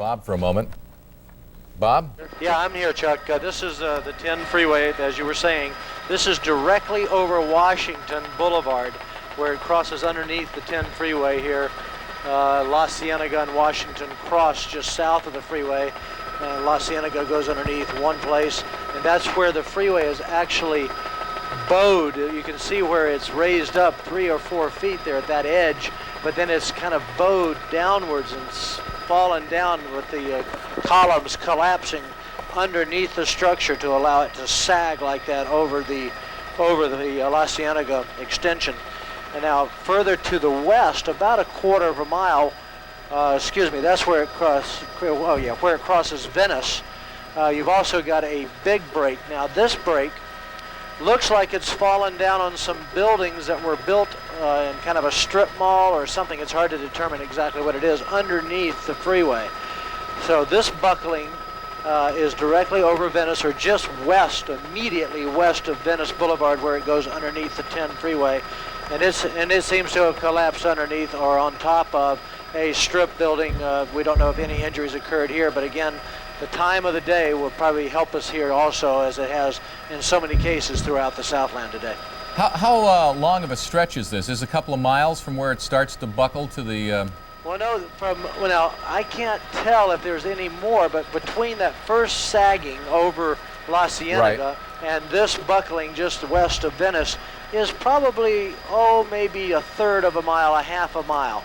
Bob for a moment. Bob? Yeah, I'm here, Chuck. This is the 10 freeway, as you were saying. This is directly over Washington Boulevard, where it crosses underneath the 10 freeway here. La Cienega and Washington cross just south of the freeway. La Cienega goes underneath one place, and that's where the freeway is actually bowed. You can see where it's raised up 3 or 4 feet there at that edge, but then it's kind of bowed downwards and fallen down with the columns collapsing underneath the structure to allow it to sag like that over the La Cienega extension. And now further to the west, about a quarter of a mile, that's where it where it crosses Venice. You've also got a big break. Now this break looks like it's fallen down on some buildings that were built in kind of a strip mall or something. It's hard to determine exactly what it is underneath the freeway. So this buckling is directly over Venice, or just west, immediately west of Venice Boulevard, where it goes underneath the 10 freeway. And it seems to have collapsed underneath or on top of a strip building. We don't know if any injuries occurred here, but again, the time of the day will probably help us here also, as it has in so many cases throughout the Southland today. How long of a stretch is this? Is it a couple of miles from where it starts to buckle to the... Well, no, now I can't tell if there's any more, but between that first sagging over La Cienega and this buckling just west of Venice is probably, maybe a third of a mile, a half a mile.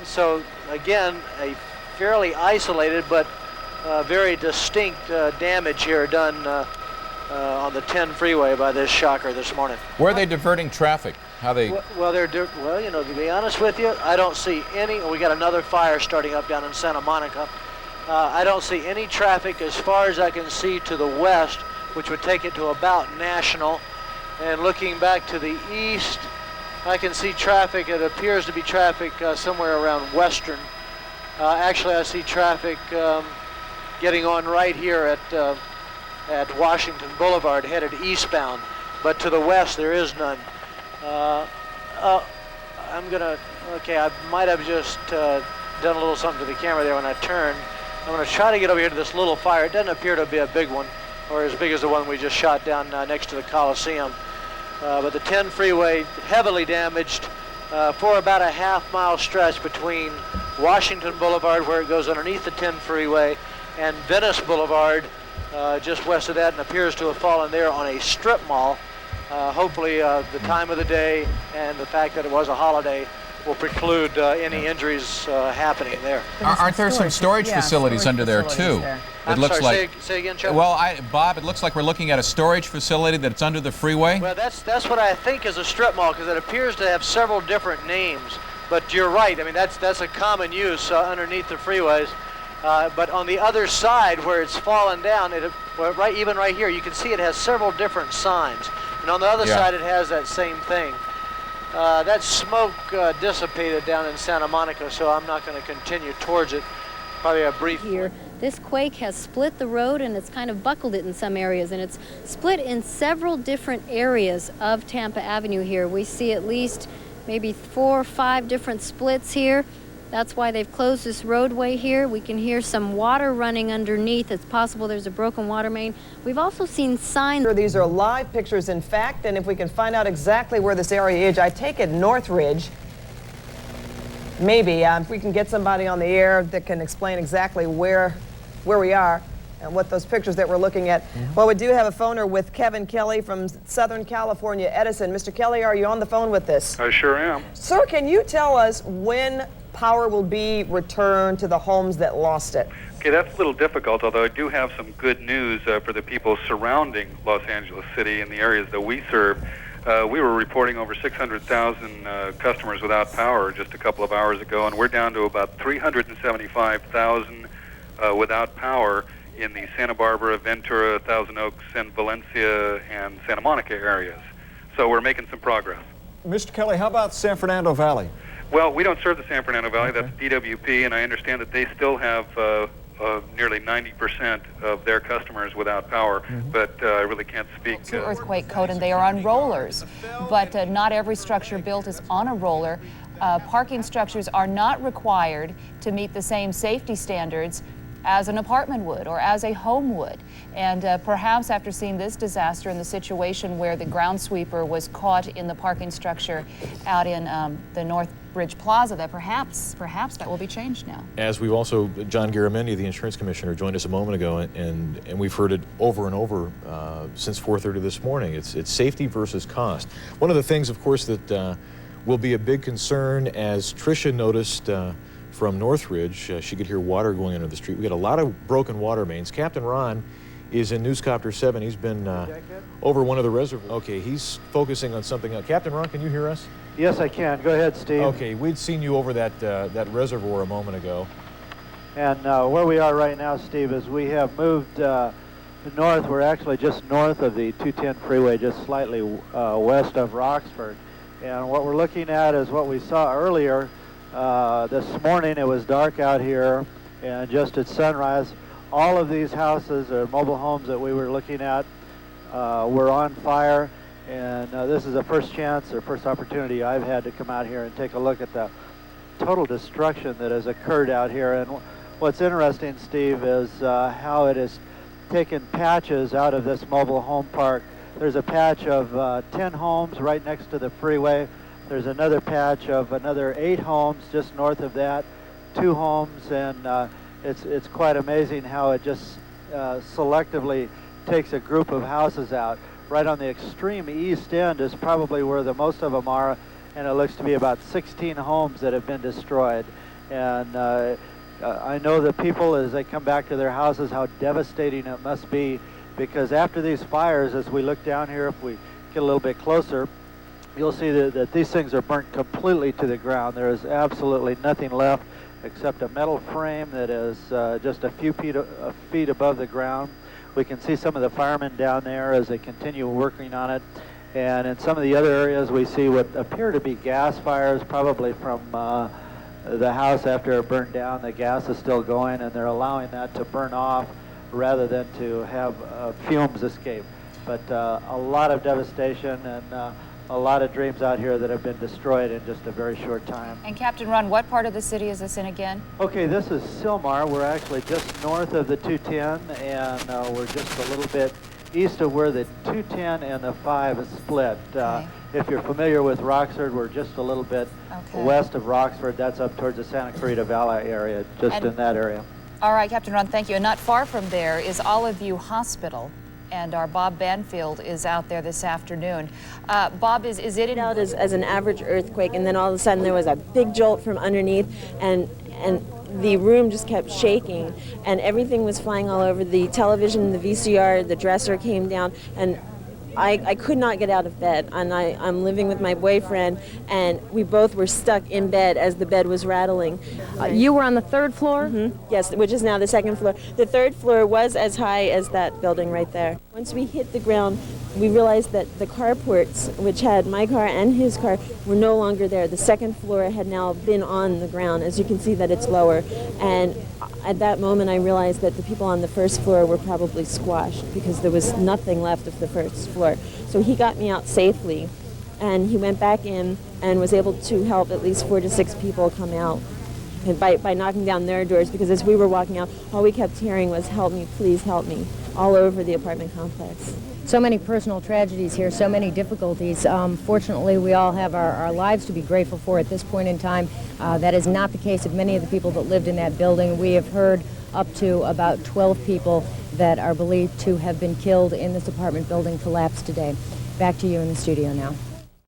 So again, a fairly isolated but very distinct damage here done on the 10 freeway by this shocker this morning. Where are they diverting traffic? How they? Well, to be honest with you, I don't see any. We got another fire starting up down in Santa Monica. I don't see any traffic as far as I can see to the west, which would take it to about National. And looking back to the east, I can see traffic. It appears to be traffic somewhere around Western. Actually, I see traffic getting on right here at Washington Boulevard, headed eastbound. But to the west, there is none. I might have just done a little something to the camera there when I turned. I'm going to try to get over here to this little fire. It doesn't appear to be a big one, or as big as the one we just shot down next to the Coliseum. But the 10 freeway heavily damaged for about a half-mile stretch between Washington Boulevard, where it goes underneath the 10 freeway, and Venice Boulevard, just west of that, and appears to have fallen there on a strip mall. Hopefully the time of the day and the fact that it was a holiday will preclude any injuries happening there. Aren't there some storage facilities under there too? It looks like. Say again, Chuck? Well, Bob, it looks like we're looking at a storage facility that's under the freeway. Well, that's what I think is a strip mall, because it appears to have several different names. But you're right. I mean, that's a common use underneath the freeways. But on the other side, where it's fallen down, even right here, you can see it has several different signs. And on the other side, it has that same thing. That smoke dissipated down in Santa Monica, so I'm not going to continue towards it. Probably a brief... Here, this quake has split the road, and it's kind of buckled it in some areas, and it's split in several different areas of Tampa Avenue here. We see at least maybe 4 or 5 different splits here. That's why they've closed this roadway here. We can hear some water running underneath. It's possible there's a broken water main. We've also seen signs. These are live pictures, in fact, and if we can find out exactly where this area is, I take it Northridge. Maybe if we can get somebody on the air that can explain exactly where we are and what those pictures that we're looking at. Well, we do have a phoner with Kevin Kelly from Southern California Edison. Mr. Kelly, are you on the phone with us? I sure am. Sir, can you tell us when power will be returned to the homes that lost it? Okay, that's a little difficult, although I do have some good news for the people surrounding Los Angeles City and the areas that we serve. We were reporting over 600,000 customers without power just a couple of hours ago, and we're down to about 375,000 without power in the Santa Barbara, Ventura, Thousand Oaks, and Valencia and Santa Monica areas. So we're making some progress. Mr. Kelly, how about San Fernando Valley? Well, we don't serve the San Fernando Valley. That's DWP, and I understand that they still have nearly 90% of their customers without power, but I really can't speak. Earthquake code, and they are on rollers, but not every structure built is on a roller. parking structures are not required to meet the same safety standards as an apartment would or as a home would. And perhaps after seeing this disaster and the situation where the ground sweeper was caught in the parking structure out in the Northridge Plaza, that perhaps that will be changed now. As we've also, John Garamendi, the insurance commissioner, joined us a moment ago, and we've heard it over and over since 4:30 this morning. It's safety versus cost. One of the things, of course, that will be a big concern, as Tricia noticed from Northridge, she could hear water going under the street. We got a lot of broken water mains. Captain Ron is in Newscopter 7. He's been over one of the reservoirs. Okay, he's focusing on something else. Captain Ron, can you hear us? Yes, I can. Go ahead, Steve. Okay, we'd seen you over that reservoir a moment ago. And where we are right now, Steve, is we have moved north. We're actually just north of the 210 freeway, just slightly west of Roxford. And what we're looking at is what we saw earlier. This morning it was dark out here, and just at sunrise, all of these houses or mobile homes that we were looking at were on fire. And this is the first chance or first opportunity I've had to come out here and take a look at the total destruction that has occurred out here. And what's interesting, Steve, is how it has taken patches out of this mobile home park. There's a patch of 10 homes right next to the freeway. There's another patch of another 8 homes just north of that, 2 homes, and it's quite amazing how it just selectively takes a group of houses out. Right on the extreme east end is probably where the most of them are, and it looks to be about 16 homes that have been destroyed. And I know the people, as they come back to their houses, how devastating it must be, because after these fires, as we look down here, if we get a little bit closer, you'll see that these things are burnt completely to the ground. There is absolutely nothing left except a metal frame that is just a few feet above the ground. We can see some of the firemen down there as they continue working on it. And in some of the other areas, we see what appear to be gas fires, probably from the house after it burned down. The gas is still going, and they're allowing that to burn off rather than to have fumes escape. But a lot of devastation and a lot of dreams out here that have been destroyed in just a very short time. And Captain Ron, what part of the city is this in again? Okay, this is Sylmar. We're actually just north of the 210, and we're just a little bit east of where the 210 and the 5 is split. Okay. If you're familiar with Roxford, we're just a little bit west of Roxford. That's up towards the Santa Clarita Valley area, just in that area. All right, Captain Ron, thank you. And not far from there is Olive View Hospital. And our Bob Banfield is out there this afternoon. Bob, is it in... out as an average earthquake, and then all of a sudden there was a big jolt from underneath, and the room just kept shaking, and everything was flying all over. The television, the VCR, the dresser came down, and I could not get out of bed, and I'm living with my boyfriend, and we both were stuck in bed as the bed was rattling. You were on the 3rd floor? Mm-hmm. Yes, which is now the 2nd floor. The 3rd floor was as high as that building right there. Once we hit the ground, we realized that the carports, which had my car and his car, were no longer there. The 2nd floor had now been on the ground. As you can see that it's lower. And at that moment, I realized that the people on the 1st floor were probably squashed because there was nothing left of the 1st floor. So he got me out safely, and he went back in and was able to help at least 4 to 6 people come out. And by knocking down their doors, because as we were walking out, all we kept hearing was, "Help me, please help me," all over the apartment complex. So many personal tragedies here, so many difficulties. Fortunately, we all have our lives to be grateful for at this point in time. That is not the case of many of the people that lived in that building. We have heard up to about 12 people that are believed to have been killed in this apartment building collapse today. Back to you in the studio now.